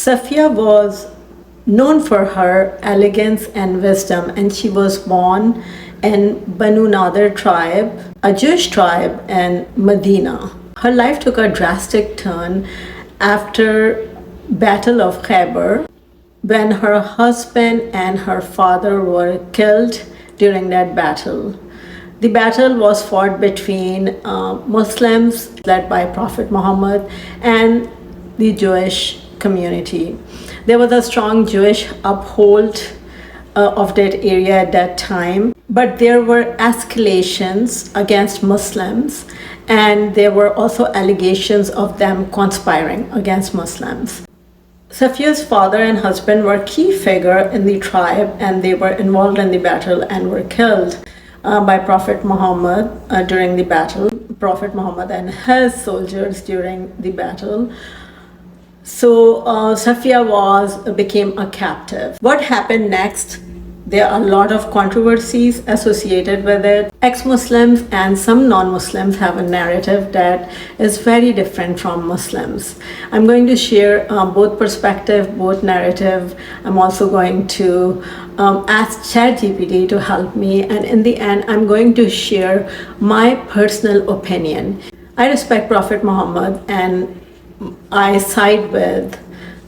Safiya was known for her elegance and wisdom, and she was born in Banu Nadir tribe, a Jewish tribe in Medina. Her life took a drastic turn after Battle of Khyber, when her husband and her father were killed during that battle. The battle was fought between Muslims led by Prophet Muhammad and the Jewish community. There was a strong Jewish uphold of that area at that time, but there were escalations against Muslims, and there were also allegations of them conspiring against Muslims. Safiya's father and husband were key figure in the tribe, and they were involved in the battle and were killed by Prophet Muhammad during the battle. Prophet Muhammad and his soldiers during the battle. So Safiya became a captive. What happened next? There are a lot of controversies associated with it. Ex-Muslims and some non-Muslims have a narrative that is very different from Muslims. I'm going to share both perspective, both narrative. I'm also going to ask ChatGPT to help me, and in the end, I'm going to share my personal opinion. I respect Prophet Muhammad and I side with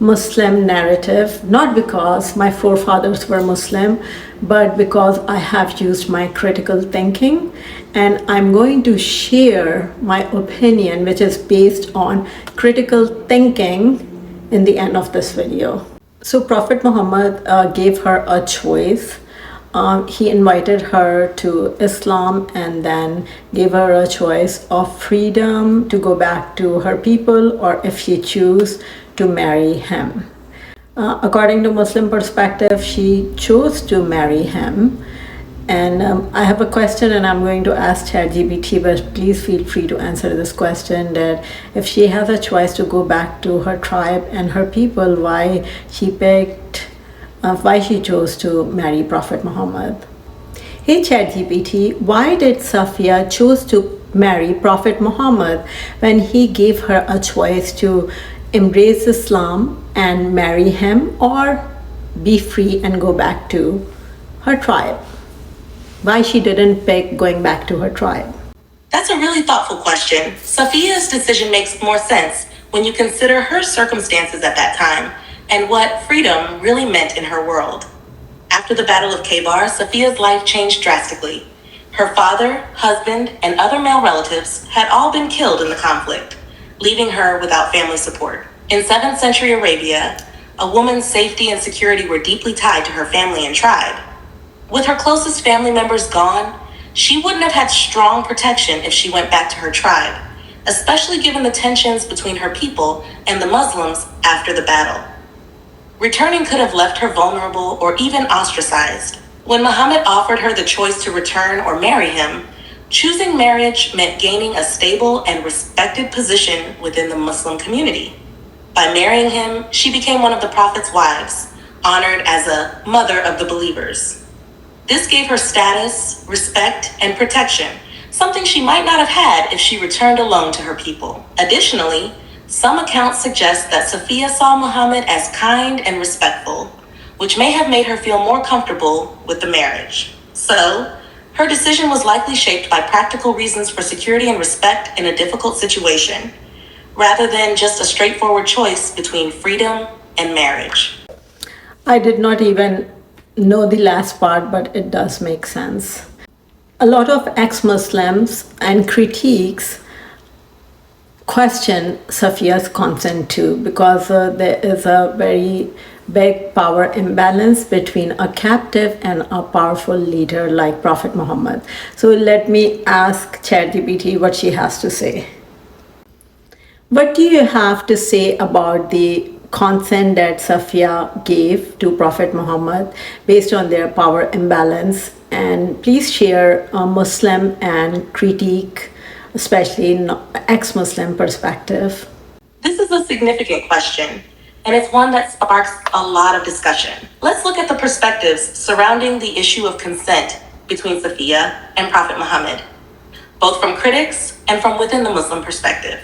Muslim narrative, not because my forefathers were Muslim, but because I have used my critical thinking, and I'm going to share my opinion, which is based on critical thinking, in the end of this video. So Prophet Muhammad gave her a choice. He invited her to Islam and then gave her a choice of freedom to go back to her people, or if she chose to marry him. According to Muslim perspective, she chose to marry him. And I have a question, and I'm going to ask ChatGPT, but please feel free to answer this question, that if she has a choice to go back to her tribe and her people, why she chose to marry Prophet Muhammad. Hey ChatGPT, why did Safiya choose to marry Prophet Muhammad when he gave her a choice to embrace Islam and marry him, or be free and go back to her tribe? Why she didn't pick going back to her tribe? That's a really thoughtful question. Safiya's decision makes more sense when you consider her circumstances at that time and what freedom really meant in her world. After the Battle of Khyber, Safiya's life changed drastically. Her father, husband, and other male relatives had all been killed in the conflict, leaving her without family support. In 7th century Arabia, a woman's safety and security were deeply tied to her family and tribe. With her closest family members gone, she wouldn't have had strong protection if she went back to her tribe, especially given the tensions between her people and the Muslims after the battle. Returning could have left her vulnerable or even ostracized. When Muhammad offered her the choice to return or marry him, choosing marriage meant gaining a stable and respected position within the Muslim community. By marrying him, she became one of the Prophet's wives, honored as a mother of the believers. This gave her status, respect, and protection, something she might not have had if she returned alone to her people. Additionally, some accounts suggest that Safiya saw Muhammad as kind and respectful, which may have made her feel more comfortable with the marriage. So, her decision was likely shaped by practical reasons for security and respect in a difficult situation, rather than just a straightforward choice between freedom and marriage. I did not even know the last part, but it does make sense. A lot of ex-Muslims and critiques question Safiya's consent too, because there is a very big power imbalance between a captive and a powerful leader like Prophet Muhammad. So let me ask ChatGPT what she has to say. What do you have to say about the consent that Safiya gave to Prophet Muhammad based on their power imbalance? And please share a Muslim and critique, especially ex-Muslim perspective. This is a significant question, and it's one that sparks a lot of discussion. Let's look at the perspectives surrounding the issue of consent between Safiya and Prophet Muhammad, both from critics and from within the Muslim perspective.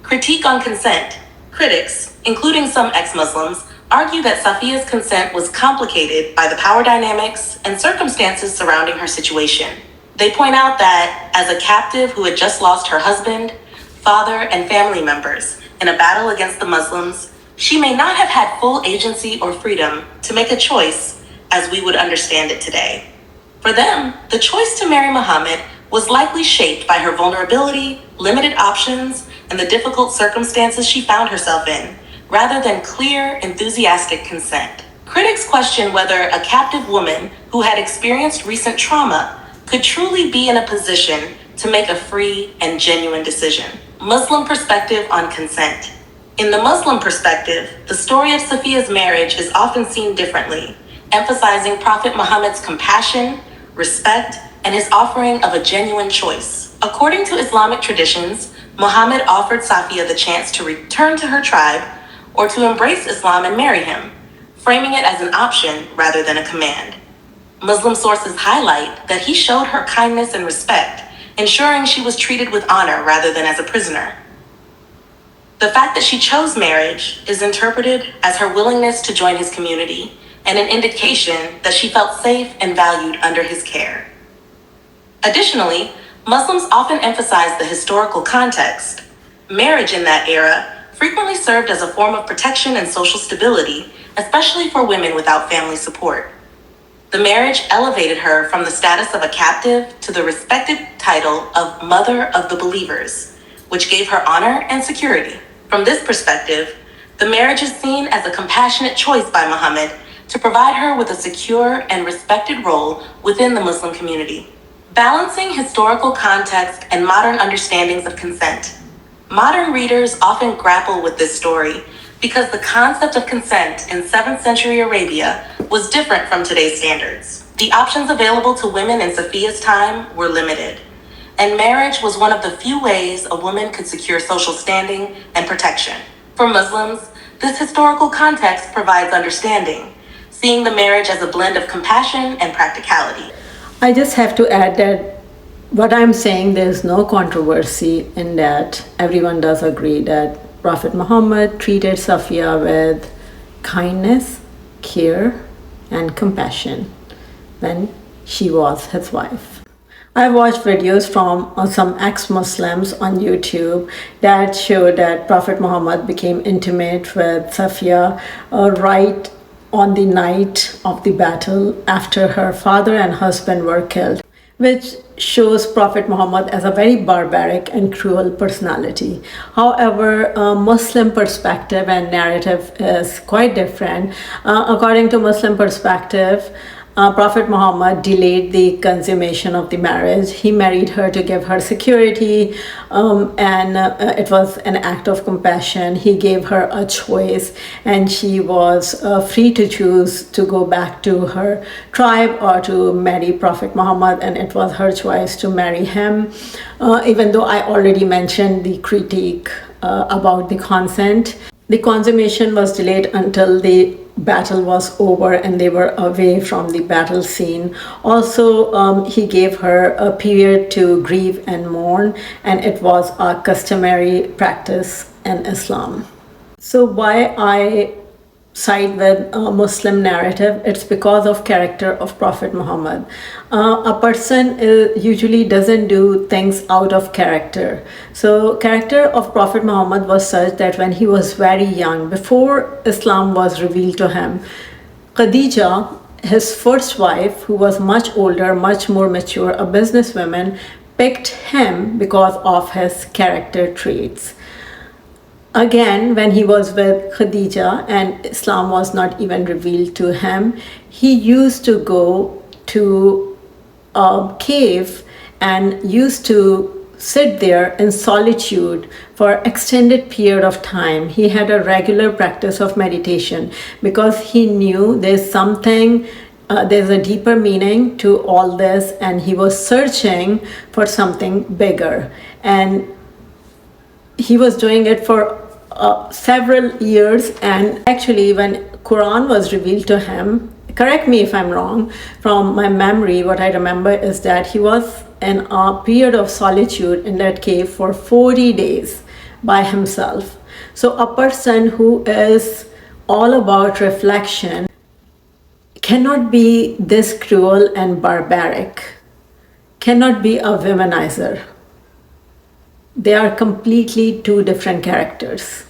Critique on consent. Critics, including some ex-Muslims, argue that Safiya's consent was complicated by the power dynamics and circumstances surrounding her situation. They point out that, as a captive who had just lost her husband, father, and family members in a battle against the Muslims, she may not have had full agency or freedom to make a choice as we would understand it today. For them, the choice to marry Muhammad was likely shaped by her vulnerability, limited options, and the difficult circumstances she found herself in, rather than clear, enthusiastic consent. Critics question whether a captive woman who had experienced recent trauma could truly be in a position to make a free and genuine decision. Muslim perspective on consent. In the Muslim perspective, the story of Safiya's marriage is often seen differently, emphasizing Prophet Muhammad's compassion, respect, and his offering of a genuine choice. According to Islamic traditions, Muhammad offered Safiya the chance to return to her tribe or to embrace Islam and marry him, framing it as an option rather than a command. Muslim sources highlight that he showed her kindness and respect, ensuring she was treated with honor rather than as a prisoner. The fact that she chose marriage is interpreted as her willingness to join his community and an indication that she felt safe and valued under his care. Additionally, Muslims often emphasize the historical context. Marriage in that era frequently served as a form of protection and social stability, especially for women without family support. The marriage elevated her from the status of a captive to the respected title of Mother of the Believers, which gave her honor and security. From this perspective, the marriage is seen as a compassionate choice by Muhammad to provide her with a secure and respected role within the Muslim community. Balancing historical context and modern understandings of consent. Modern readers often grapple with this story because the concept of consent in 7th century Arabia was different from today's standards. The options available to women in Safiya's time were limited, and marriage was one of the few ways a woman could secure social standing and protection. For Muslims, this historical context provides understanding, seeing the marriage as a blend of compassion and practicality. I just have to add that what I'm saying, there's no controversy in that. Everyone does agree that Prophet Muhammad treated Safiya with kindness, care, and compassion when she was his wife. I watched videos from some ex-Muslims on YouTube that show that Prophet Muhammad became intimate with Safiya right on the night of the battle after her father and husband were killed, which shows Prophet Muhammad as a very barbaric and cruel personality. However, Muslim perspective and narrative is quite different. According to Muslim perspective, Prophet Muhammad delayed the consummation of the marriage. He married her to give her security, and it was an act of compassion. He gave her a choice, and she was free to choose to go back to her tribe or to marry Prophet Muhammad, and it was her choice to marry him. Even though I already mentioned the critique about the consent, the consummation was delayed until the battle was over and they were away from the battle scene. Also, he gave her a period to grieve and mourn, and it was a customary practice in Islam. So why I side with a Muslim narrative? It's because of character of Prophet Muhammad. A person usually doesn't do things out of character. So character of Prophet Muhammad was such that when he was very young, before Islam was revealed to him, Khadija, his first wife, who was much older, much more mature, a businesswoman, picked him because of his character traits. Again, when he was with Khadija and Islam was not even revealed to him, he used to go to a cave and used to sit there in solitude for extended period of time. He had a regular practice of meditation because he knew there's something, there's a deeper meaning to all this, and he was searching for something bigger. And he was doing it for several years. And actually, when Quran was revealed to him, correct me if I'm wrong, from my memory, what I remember is that he was in a period of solitude in that cave for 40 days by himself. So a person who is all about reflection cannot be this cruel and barbaric, cannot be a womanizer. They are completely two different characters.